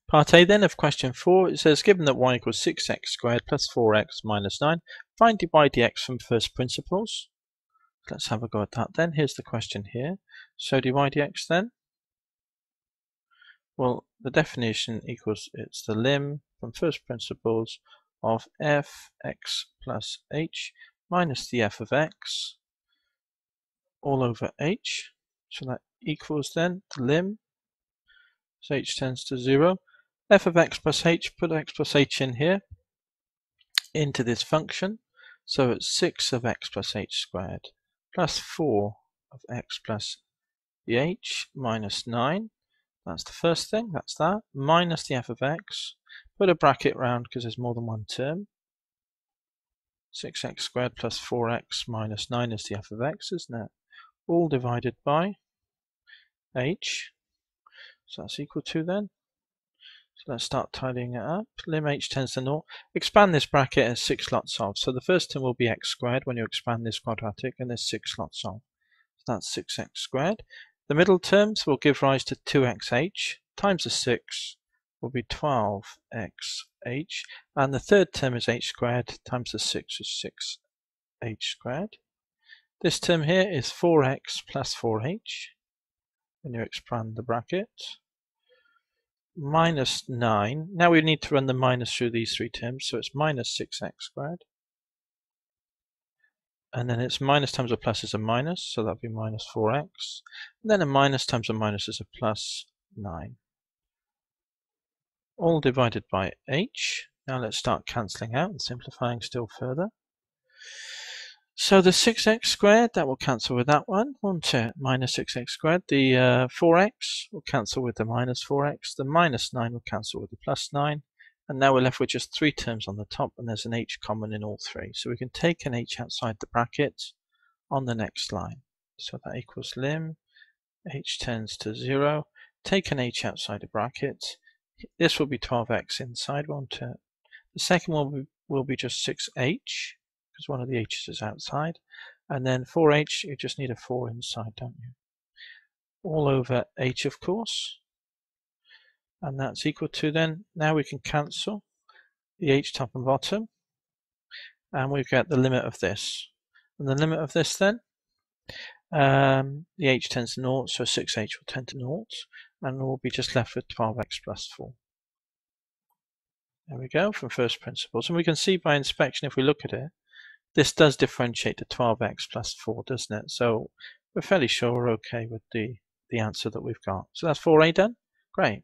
Part A then of question 4, it says given that y equals 6x squared plus 4x minus 9, find dy dx from first principles. Let's have a go at that then. Here's the question here. So dy dx then? Well, the definition equals, it's the lim from first principles of fx plus h minus the f of x all over h. So that equals then the lim, so h tends to 0. F of x plus h, put x plus h in here, into this function. So it's 6 of x plus h squared plus 4 of x plus the h minus 9. That's the first thing, that's that. Minus the f of x. Put a bracket round because there's more than one term. 6x squared plus 4x minus 9 is the f of x, isn't it? All divided by h. So that's equal to then. So let's start tidying it up. Lim h tends to 0. Expand this bracket as 6 lots of. So the first term will be x squared when you expand this quadratic, and there's 6 lots of. So that's 6x squared. The middle terms will give rise to 2xh times the 6 will be 12xh. And the third term is h squared times the 6 is 6h squared. This term here is 4x plus 4h when you expand the bracket. Minus 9. Now we need to run the minus through these three terms, so it's minus 6x squared. And then it's minus times a plus is a minus, so that'll be minus 4x. And then a minus times a minus is a plus 9. All divided by h. Now let's start cancelling out and simplifying still further. So the 6x squared, that will cancel with that one, won't it? Minus 6x squared. The 4x will cancel with the minus 4x. The minus 9 will cancel with the plus 9. And now we're left with just 3 terms on the top, and there's an h common in all 3. So we can take an h outside the bracket on the next line. So that equals lim, h tends to 0. Take an h outside the bracket. This will be 12x inside, won't it? The second one will be just 6h. Because one of the h's is outside, and then 4h, you just need a 4 inside, don't you? All over h, of course, and that's equal to then, now we can cancel the h top and bottom, and we get the limit of this. And the limit of this then, the h tends to 0, so 6h will tend to 0, and we'll be just left with 12x plus 4. There we go, from first principles. And we can see by inspection, if we look at it, this does differentiate to 12x plus 4, doesn't it? So we're fairly sure we're okay with the answer that we've got. So that's 4a done. Great.